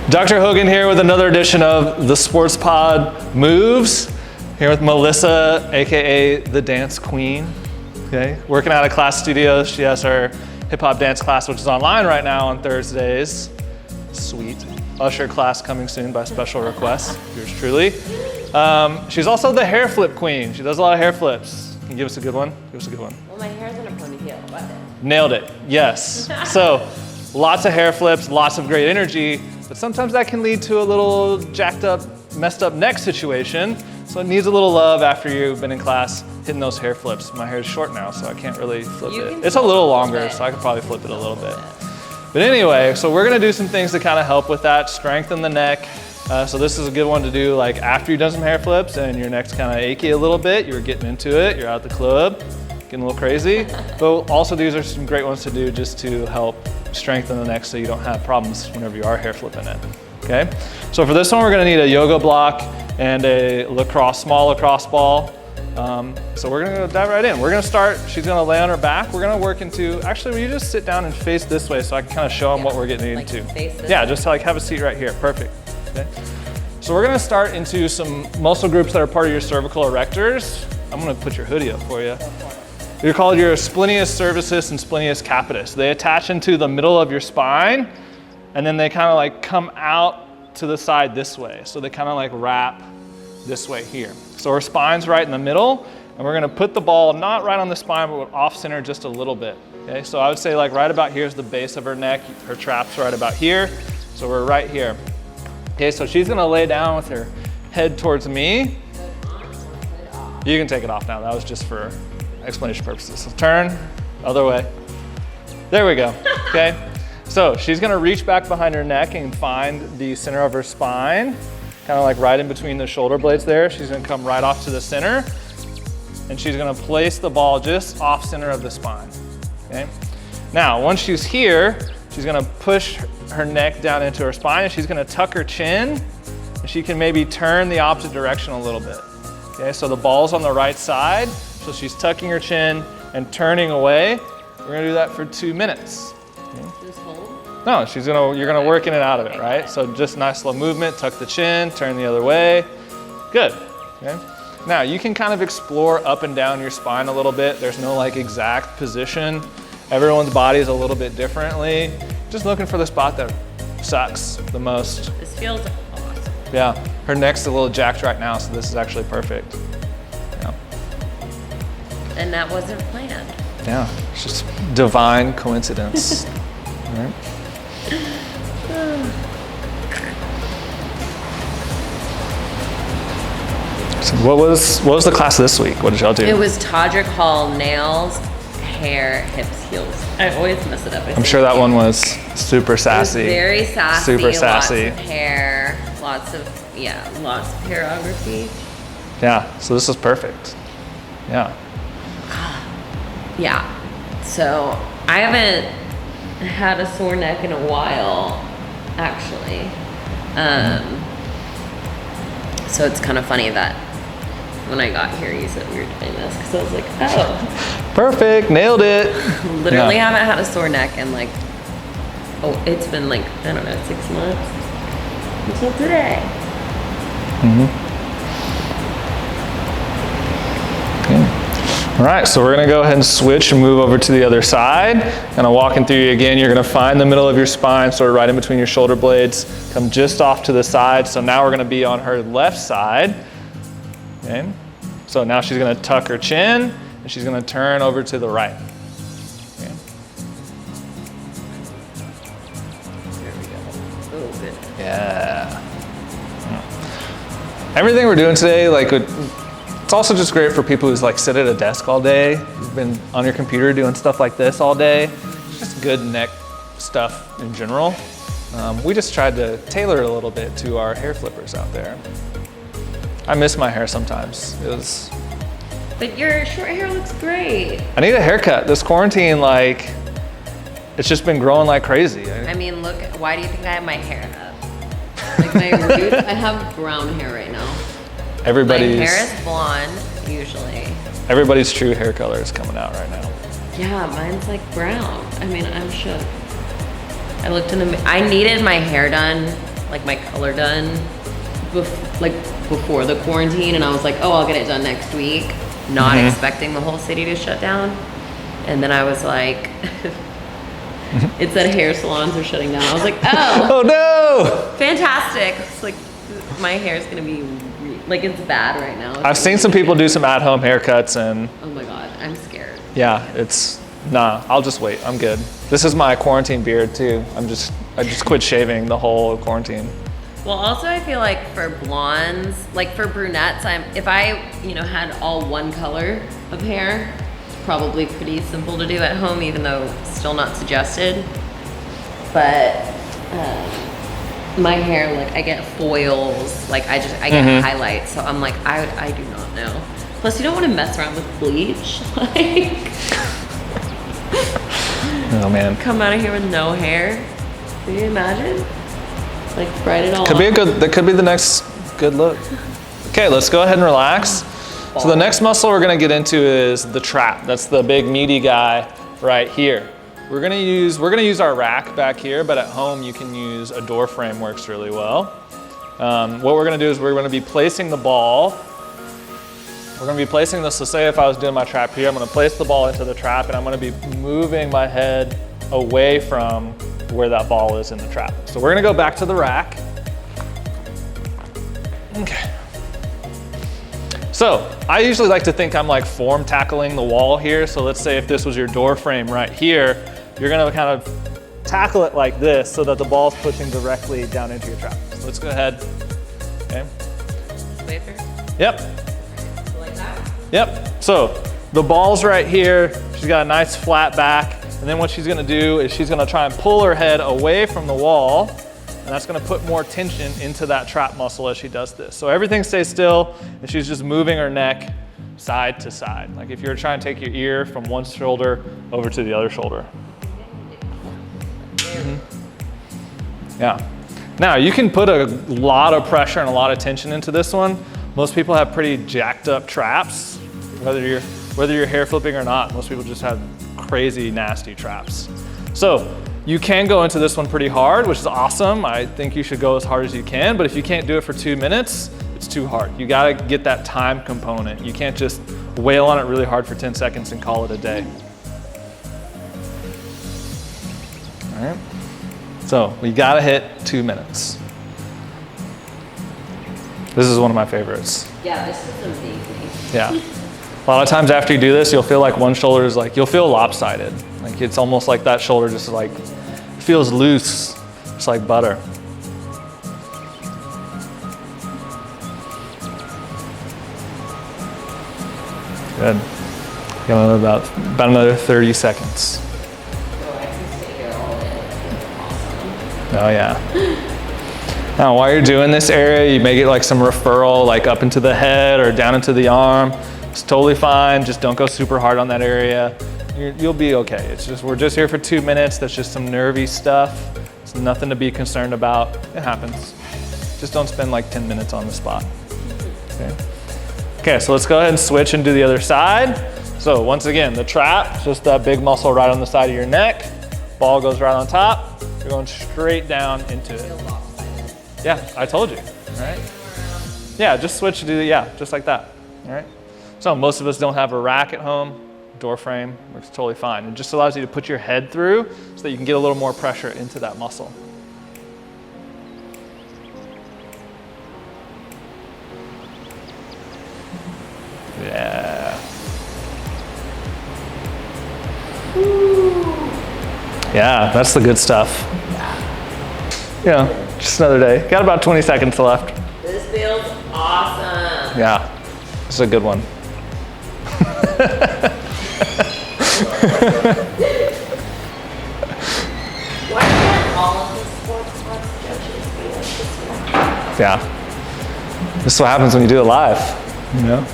Dr. Hogan here with another edition of the Sports Pod Moves. Here with Melissa, AKA the Dance Queen. Okay, working out of class studio. She has her hip hop dance class, which is online right now on Thursdays. Sweet. Usher class coming soon by special request. Yours truly. She's also the hair flip queen. She does a lot of hair flips. Can you give us a good one? Give us a good one. Well, my hair's in a ponytail. What? Nailed it. Yes. So, lots of hair flips, lots of great energy, but sometimes that can lead to a little jacked up, messed up neck situation. So it needs a little love after you've been in class hitting those hair flips. My hair is short now, so I can't really flip it. It's a little longer, so I could probably flip it a little bit. But anyway, so we're gonna do some things to kind of help with that, strengthen the neck. So this is a good one to do like after you've done some hair flips and your neck's kind of achy a little bit, you're getting into it, you're out at the club, getting a little crazy. But also these are some great ones to do just to help strengthen the neck so you don't have problems whenever you are hair flipping it, okay? So for this one, we're gonna need a yoga block and a small lacrosse ball. So we're gonna dive right in. We're gonna start, she's gonna lay on her back. We're gonna work into, actually, will you just sit down and face this way so I can kind of show them what we're getting into. Face this yeah, way. just like have a seat right here, perfect. Okay. So we're gonna start into some muscle groups that are part of your cervical erectors. I'm gonna put your hoodie up for you. They're called your splenius cervicis and splenius capitis. They attach into the middle of your spine and then they kind of like come out to the side this way. So they kind of like wrap this way here. So our spine's right in the middle and we're gonna put the ball not right on the spine but off center just a little bit. Okay, so I would say like right about here is the base of her neck. Her trap's right about here. So we're right here. Okay, so she's gonna lay down with her head towards me. You can take it off now. That was just for explanation purposes. So turn, other way. There we go, okay? So she's gonna reach back behind her neck and find the center of her spine, kind of like right in between the shoulder blades there. She's gonna come right off to the center and she's gonna place the ball just off center of the spine, okay? Now, once she's here, she's gonna push her neck down into her spine and she's gonna tuck her chin and she can maybe turn the opposite direction a little bit, okay? So the ball's on the right side. So she's tucking her chin and turning away. We're gonna do that for 2 minutes. Okay. Just hold? No, you're gonna work in and out of it, right? So just nice slow movement, tuck the chin, turn the other way. Good, okay? Now you can kind of explore up and down your spine a little bit. There's no like exact position. Everyone's body is a little bit differently. Just looking for the spot that sucks the most. This feels awesome. Yeah, her neck's a little jacked right now, so this is actually perfect. And that wasn't planned. Yeah, it's just divine coincidence. All right. So what was the class this week? What did y'all do? It was Todrick Hall, nails, hair, hips, heels. I always mess it up. I'm sure that one was super sassy. It was very sassy. Super sassy. Lots of hair, lots of choreography. Yeah, so this was perfect. Yeah. Yeah, so I haven't had a sore neck in a while, actually. So it's kind of funny that when I got here, you said we were doing this, because I was like, oh. Perfect, nailed it. Literally haven't had a sore neck in like, it's been like, I don't know, 6 months until today. Mm-hmm. Okay. All right, so we're gonna go ahead and switch and move over to the other side. And I'm walking through you again. You're gonna find the middle of your spine, sort of right in between your shoulder blades. Come just off to the side. So now we're gonna be on her left side. Okay. So now she's gonna tuck her chin and she's gonna turn over to the right. Okay. There we go. Oh, good. Yeah. Everything we're doing today, like, it's also just great for people who's like sit at a desk all day. You've been on your computer doing stuff like this all day. It's just good neck stuff in general. We just tried to tailor it a little bit to our hair flippers out there. I miss my hair sometimes. But your short hair looks great. I need a haircut. This quarantine, like, it's just been growing like crazy. I mean, look, why do you think I have my hair up? Like my roots, I have brown hair right now. My hair is blonde, usually. Everybody's true hair color is coming out right now. Yeah, mine's like brown. I mean, I'm shook. I looked in the I needed my hair done like my color done before the quarantine, and I was like, oh, I'll get it done next week, not expecting the whole city to shut down. And then I was like, it said hair salons are shutting down. I was like, oh. Oh no! Fantastic. It's like, my hair is gonna be, like, it's bad right now. I've seen some people do some at-home haircuts and... Oh my God, I'm scared. Yeah, I'll just wait, I'm good. This is my quarantine beard too. I just quit shaving the whole quarantine. Well, also I feel like for blondes, like for brunettes, if I, had all one color of hair, it's probably pretty simple to do at home, even though still not suggested. But my hair, like I get foils, like I get highlights, so I'm like, I do not know. Plus, you don't want to mess around with bleach, like. Oh man. Come out of here with no hair. Can you imagine? Like, bright it all that could be the next good look. Okay, let's go ahead and relax. So the next muscle we're gonna get into is the trap. That's the big meaty guy right here. We're gonna use our rack back here, but at home you can use a door frame, works really well. What we're gonna do is we're gonna be placing the ball. We're gonna be placing this, so say if I was doing my trap here, I'm gonna place the ball into the trap and I'm gonna be moving my head away from where that ball is in the trap. So we're gonna go back to the rack. Okay. So I usually like to think I'm like form tackling the wall here. So let's say if this was your door frame right here, you're gonna kind of tackle it like this so that the ball's pushing directly down into your trap. So let's go ahead. Okay. Yep. Like that? Yep. So the ball's right here. She's got a nice flat back. And then what she's gonna do is she's gonna try and pull her head away from the wall, and that's gonna put more tension into that trap muscle as she does this. So everything stays still, and she's just moving her neck side to side. Like if you're trying to take your ear from one shoulder over to the other shoulder. Yeah. Now you can put a lot of pressure and a lot of tension into this one. Most people have pretty jacked up traps, whether you're hair flipping or not. Most people just have crazy nasty traps. So you can go into this one pretty hard, which is awesome. I think you should go as hard as you can, but if you can't do it for 2 minutes, it's too hard. You gotta get that time component. You can't just wail on it really hard for 10 seconds and call it a day. All right, so we gotta hit 2 minutes. This is one of my favorites. Yeah, this is amazing. Yeah. A lot of times after you do this, you'll feel like one shoulder is like, you'll feel lopsided. Like it's almost like that shoulder just like feels loose, just like butter. Good. Got about another 30 seconds. So I can stay here all day. Awesome. Oh yeah. Now while you're doing this area, you may get like some referral like up into the head or down into the arm. It's totally fine, just don't go super hard on that area. You'll be okay. It's just, we're just here for 2 minutes. That's just some nervy stuff. It's nothing to be concerned about. It happens. Just don't spend like 10 minutes on the spot. Okay. Okay, so let's go ahead and switch and do the other side. So once again, the trap, just that big muscle right on the side of your neck. Ball goes right on top. You're going straight down into it. Yeah, I told you, all right? Yeah, just switch to do the, yeah, just like that, all right? So most of us don't have a rack at home. Door frame works totally fine. It just allows you to put your head through so that you can get a little more pressure into that muscle. Yeah. Yeah, that's the good stuff. Yeah, just another day. Got about 20 seconds left. This feels awesome. Yeah, this is a good one. Why can't all of the sports club judges be like this one? Yeah, this is what happens when you do it live, you know?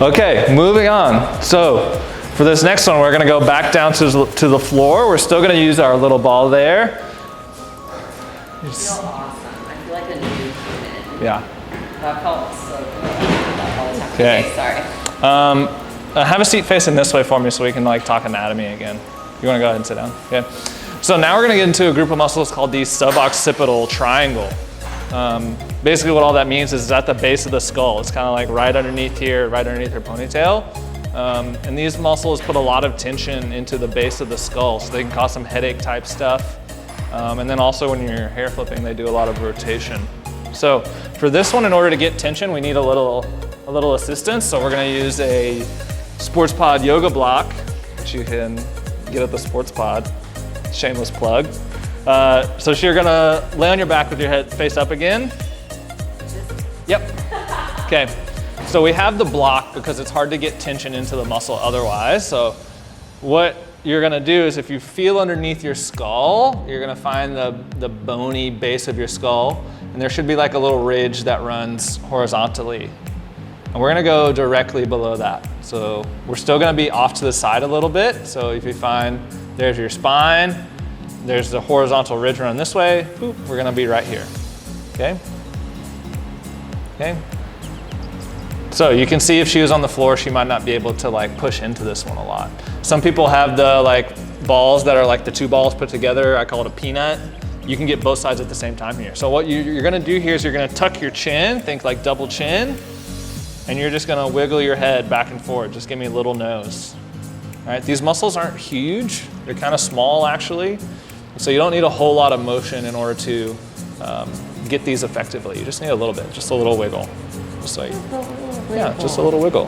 Okay, moving on. So for this next one, we're gonna go back down to the floor. We're still gonna use our little ball there. I feel awesome. I feel like a new human. Yeah. That felt so good. Okay. Sorry. Have a seat facing this way for me so we can like talk anatomy again. You want to go ahead and sit down? Okay. So now we're going to get into a group of muscles called the Suboccipital Triangle. Basically what all that means is it's at the base of the skull. It's kind of like right underneath here, right underneath her ponytail. And these muscles put a lot of tension into the base of the skull, so they can cause some headache type stuff. And then also when you're hair flipping, they do a lot of rotation. So for this one, in order to get tension, we need a little assistance. So we're going to use a Sports Pod yoga block, which you can get at the Sports Pod. Shameless plug. So you're gonna lay on your back with your head face up again. Yep. Okay. So we have the block because it's hard to get tension into the muscle otherwise. So what you're gonna do is if you feel underneath your skull, you're gonna find the bony base of your skull, and there should be like a little ridge that runs horizontally. And we're gonna go directly below that. So we're still gonna be off to the side a little bit. So if you find there's your spine, there's the horizontal ridge run this way, boop, we're gonna be right here, okay? Okay. So you can see if she was on the floor, she might not be able to like push into this one a lot. Some people have the like balls that are like the two balls put together, I call it a peanut. You can get both sides at the same time here. So what you're gonna do here is you're gonna tuck your chin, think like double chin, and you're just gonna wiggle your head back and forth. Just give me a little nose. All right, these muscles aren't huge. They're kind of small actually. So you don't need a whole lot of motion in order to get these effectively. You just need a little bit, just a little wiggle. Just like, yeah, just a little wiggle.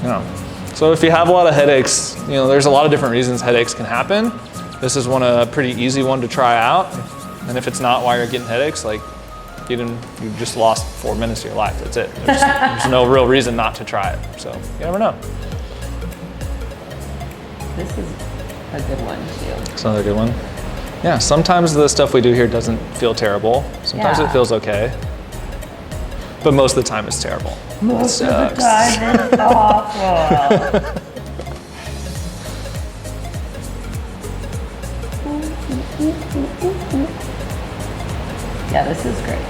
Yeah. So if you have a lot of headaches, you know, there's a lot of different reasons headaches can happen. This is a pretty easy one to try out. And if it's not why you're getting headaches, like you just lost 4 minutes of your life, that's it. There's no real reason not to try it. So you never know. This is a good one too. It's another good one. Yeah, sometimes the stuff we do here doesn't feel terrible. Sometimes it feels okay. But most of the time it's terrible. Most of the time it's awful. Yeah, this is great.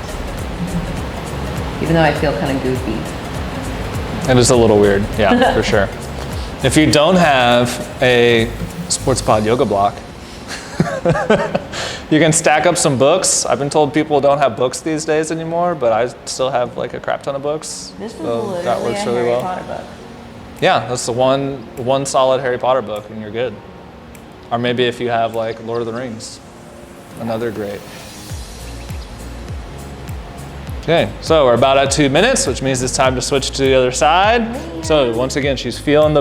Even though I feel kind of goofy. It is a little weird, yeah, for sure. If you don't have a Sports Pod yoga block, you can stack up some books. I've been told people don't have books these days anymore, but I still have like a crap ton of books. This is so literally that works a really Harry well. Potter book. Yeah, that's the one solid Harry Potter book and you're good. Or maybe if you have like Lord of the Rings, another great. Okay, so we're about at 2 minutes, which means it's time to switch to the other side. So once again, she's feeling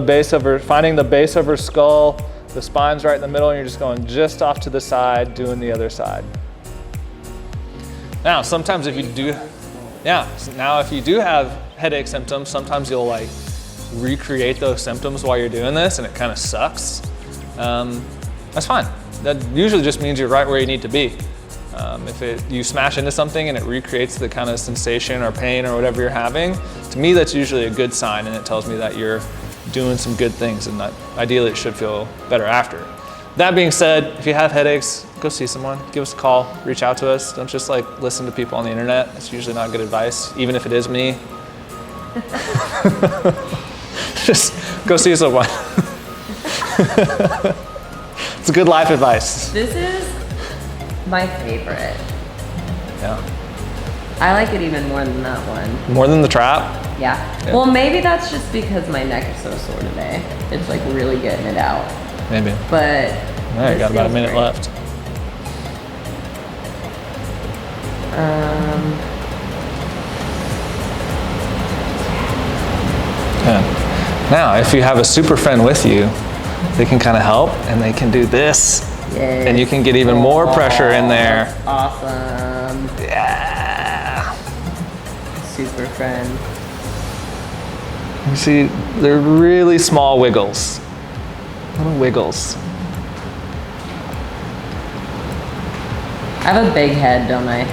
finding the base of her skull. The spine's right in the middle, and you're just going just off to the side, doing the other side. Now, sometimes if you do have headache symptoms, sometimes you'll like recreate those symptoms while you're doing this, and it kind of sucks. That's fine. That usually just means you're right where you need to be. If you smash into something and it recreates the kind of sensation or pain or whatever you're having, to me that's usually a good sign, and it tells me that you're doing some good things, and that ideally it should feel better after. That being said, if you have headaches, go see someone, give us a call, reach out to us. Don't just like listen to people on the internet. It's usually not good advice, even if it is me. Just go see someone. It's good life advice. This is my favorite. Yeah. I like it even more than that one. More than the trap? Yeah. Well, maybe that's just because my neck is so sore today. It's like really getting it out. Maybe. But all right, got about a minute left. Yeah. Now, if you have a super friend with you, they can kind of help, and they can do this. Yes. And you can get even more pressure in there. That's awesome. Yeah. Super friend. You see, they're really small wiggles. Little wiggles. I have a big head, don't I?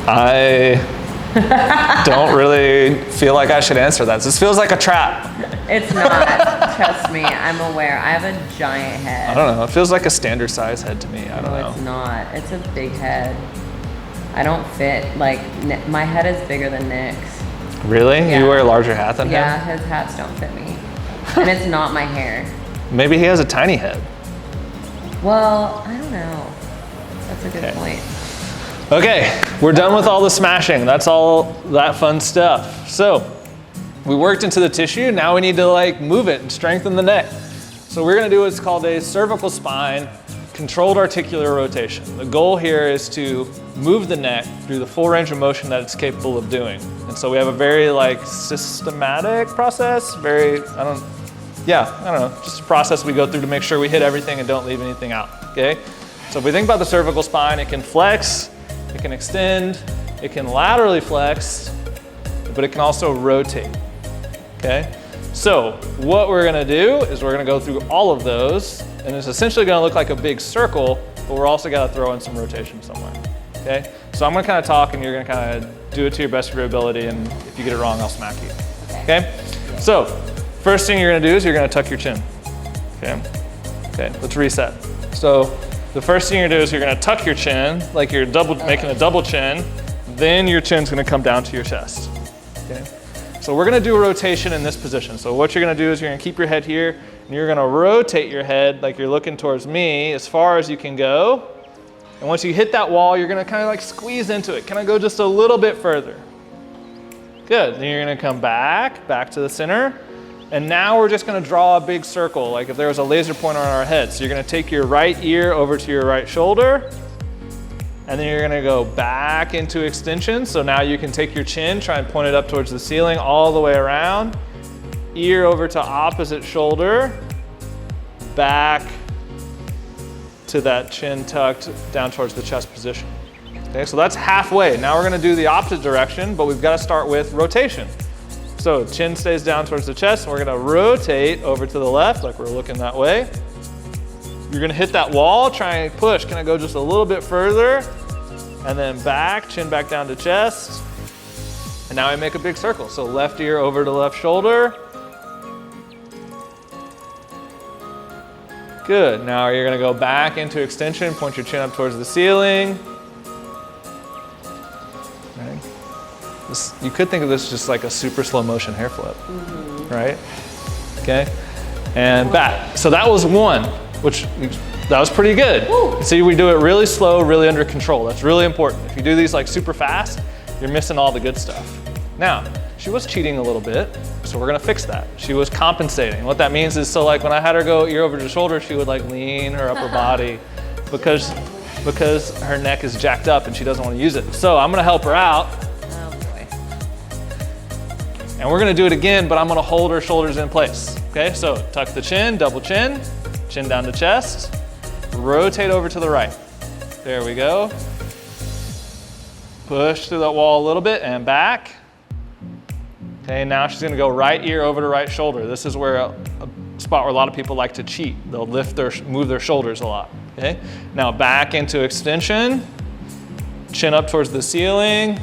I don't really feel like I should answer that. This feels like a trap. It's not. Trust me, I'm aware. I have a giant head. I don't know. It feels like a standard size head to me. I don't know. It's not. It's a big head. I don't fit. Like, my head is bigger than Nick's. Really? Yeah. You wear a larger hat than him? Yeah, his hats don't fit me. And it's not my hair. Maybe he has a tiny head. Well, I don't know. That's a good point. Okay, we're done with all the smashing. That's all that fun stuff. So we worked into the tissue. Now we need to like move it and strengthen the neck. So we're gonna do what's called a cervical spine controlled articular rotation. The goal here is to move the neck through the full range of motion that it's capable of doing. And so we have a very like systematic process, I don't know, just a process we go through to make sure we hit everything and don't leave anything out, okay? So if we think about the cervical spine, it can flex, it can extend, it can laterally flex, but it can also rotate, okay? So what we're gonna do is we're gonna go through all of those, and it's essentially gonna look like a big circle, but we're also gonna throw in some rotation somewhere, okay? So I'm gonna kind of talk and you're gonna kind of do it to your best of your ability, and if you get it wrong, I'll smack you, okay? So first thing you're gonna do is you're gonna tuck your chin, okay? Okay, let's reset. So the first thing you're gonna do is you're gonna tuck your chin, like you're making a double chin, then your chin's gonna come down to your chest, okay? So we're gonna do a rotation in this position. So what you're gonna do is you're gonna keep your head here, and you're gonna rotate your head like you're looking towards me as far as you can go. And once you hit that wall, you're gonna kind of like squeeze into it. Can I go just a little bit further? Good, then you're gonna come back to the center. And now we're just gonna draw a big circle, like if there was a laser pointer on our head. So you're gonna take your right ear over to your right shoulder, and then you're gonna go back into extension. So now you can take your chin, try and point it up towards the ceiling all the way around. Ear over to opposite shoulder, back to that chin tucked down towards the chest position. Okay, so that's halfway. Now we're gonna do the opposite direction, but we've gotta start with rotation. So chin stays down towards the chest, and we're gonna rotate over to the left, like we're looking that way. You're gonna hit that wall, try and push. Can I go just a little bit further? And then back, chin back down to chest. And now I make a big circle. So left ear over to left shoulder. Good, now you're gonna go back into extension, point your chin up towards the ceiling. Right. You could think of this just like a super slow motion hair flip, right? Okay, and back. So that was one, that was pretty good. Woo. See, we do it really slow, really under control. That's really important. If you do these like super fast, you're missing all the good stuff. Now, she was cheating a little bit, so we're gonna fix that. She was compensating. What that means is, so like when I had her go ear over to shoulder, she would like lean her upper body because her neck is jacked up and she doesn't wanna use it. So I'm gonna help her out. Oh boy. And we're gonna do it again, but I'm gonna hold her shoulders in place. Okay, so tuck the chin, double chin, chin down to chest, rotate over to the right. There we go. Push through that wall a little bit and back. Okay, now she's gonna go right ear over to right shoulder. This is where a spot where a lot of people like to cheat. They'll move their shoulders a lot, okay? Now back into extension, chin up towards the ceiling.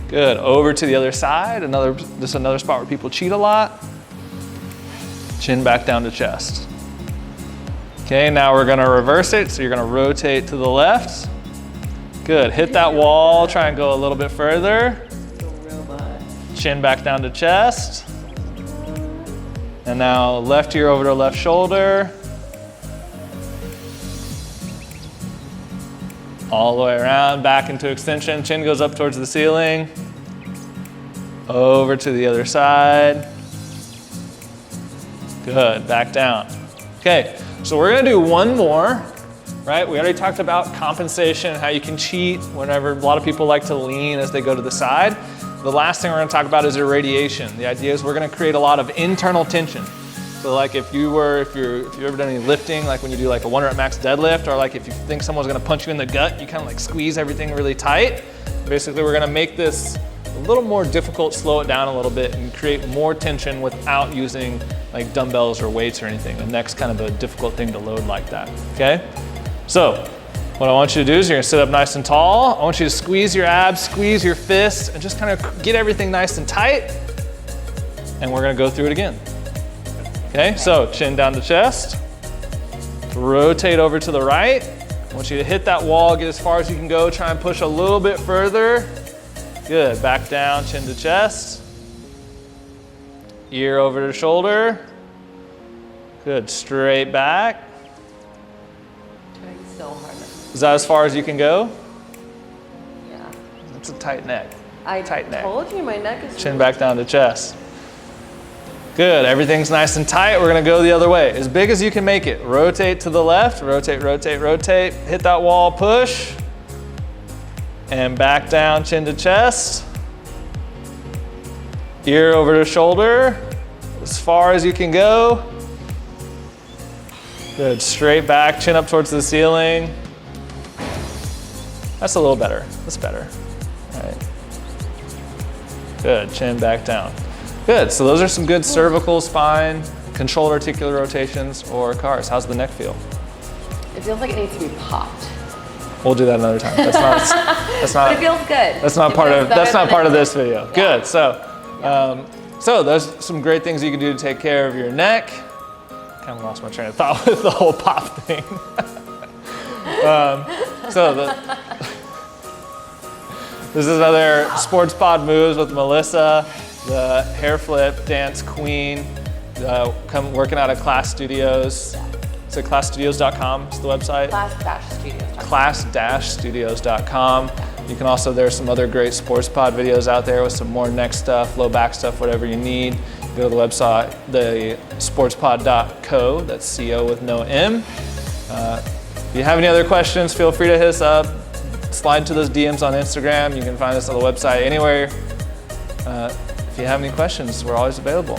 Good, over to the other side. This is another spot where people cheat a lot. Chin back down to chest. Okay, now we're gonna reverse it. So you're gonna rotate to the left. Good, hit that wall, try and go a little bit further. Chin back down to chest. And now left ear over to left shoulder. All the way around, back into extension. Chin goes up towards the ceiling. Over to the other side. Good, back down. Okay, so we're gonna do one more, right? We already talked about compensation, how you can cheat whenever a lot of people like to lean as they go to the side. The last thing we're gonna talk about is irradiation. The idea is we're gonna create a lot of internal tension. So like if you've ever done any lifting, like when you do like a 1 rep max deadlift, or like if you think someone's gonna punch you in the gut, you kind of like squeeze everything really tight. Basically, we're gonna make this a little more difficult, slow it down a little bit, and create more tension without using like dumbbells or weights or anything. The neck's kind of a difficult thing to load like that, okay? So, what I want you to do is you're gonna sit up nice and tall. I want you to squeeze your abs, squeeze your fists, and just kind of get everything nice and tight. And we're gonna go through it again. Okay, so chin down to chest. Rotate over to the right. I want you to hit that wall, get as far as you can go. Try and push a little bit further. Good, back down, chin to chest. Ear over to shoulder. Good, straight back. Trying so hard. Is that as far as you can go? Yeah. That's a tight neck. Tight neck. Told you my neck is Chin back down to chest. Good, everything's nice and tight. We're gonna go the other way. As big as you can make it. Rotate to the left, rotate, rotate, rotate. Hit that wall, push. And back down, chin to chest. Ear over to shoulder. As far as you can go. Good, straight back, chin up towards the ceiling. That's a little better, that's better. All right. Good, chin back down. Good, so those are some good cervical, spine, controlled articular rotations or cars. How's the neck feel? It feels like it needs to be popped. We'll do that another time. That's not, But it feels good. That's not part of this video. Yeah. Good, so there's some great things you can do to take care of your neck. Kind of lost my train of thought with the whole pop thing. This is another sports pod moves with Melissa, the hair flip dance queen, working out at Class Studios. It's at classstudios.com is the website. Class-studios.com. You can also, there's some other great sports pod videos out there with some more neck stuff, low back stuff, whatever you need. Go to the website, the sportspod.co, that's C-O with no M. If you have any other questions, feel free to hit us up. Slide to those DMs on Instagram. You can find us on the website anywhere. If you have any questions, we're always available.